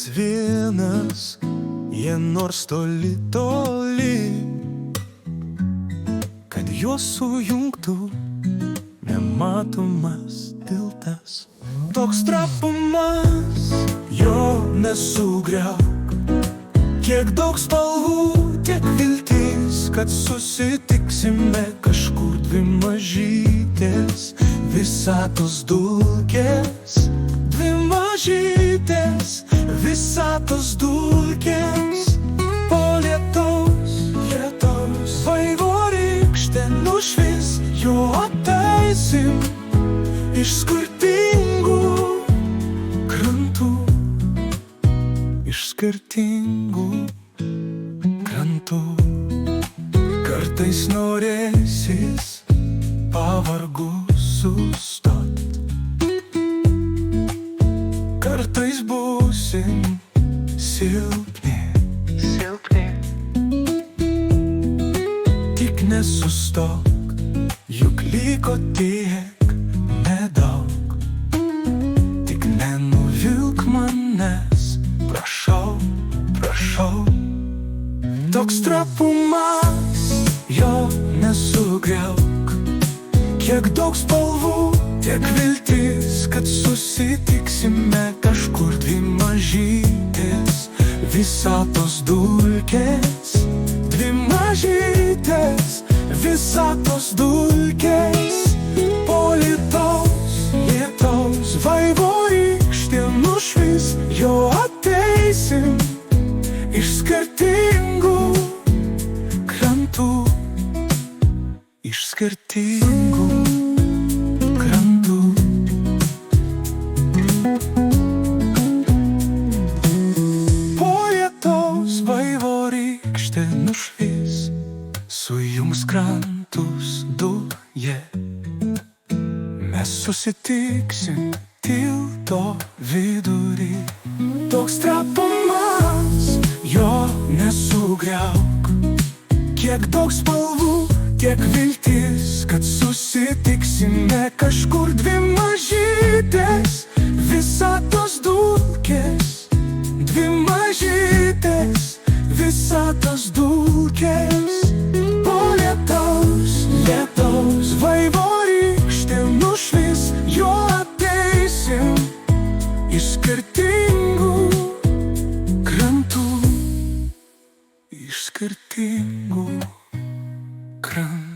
vienas vienas, jie nors toli toli, kad juos sujungtų nematomas tiltas. Toks trapumas, jo nesugriauk. Kiek daug spalvų, tiek viltis, kad susitiksime kažkur dvi mažytės visatos dulkės. Dvi mažytės visatos dulkės. Po lietaus vaivorykštė nušvis, jo ateisim iš skirtingų krantų. Iš skirtingų krantų. Kartais norėsis pavargus sustot, kartais būsim silpni. Tik nesustok, juk liko tiek nedaug. Tik nenuvilk manęs, prašau, prašau. Toks trapumas, jo nesugriauk. Kiek daug spalvų, tiek viltis, kad susitiksime kažkur dvi mažytės visatos dulkės. Dvi mažytės visatos dulkės. Po lietaus vaivorykštė nušvis, jo ateisim iš skirtingų krantų. Iš skirtingų krantų. Po lietaus vaivorykštė nušvis, sujungs krantus du jie. Mes susitiksim tilto vidury. Toks trapumas, jo nesugriauk. Kiek daug spalvų, tiek viltis, kad susitiksime kažkur dvi mažytės visatos dulkės. Dvi mažytės visatos dulkės. Po lietaus vaivorykštė nušvis, jo ateisim iš skirtingų krantų. Iš skirtingų krantų.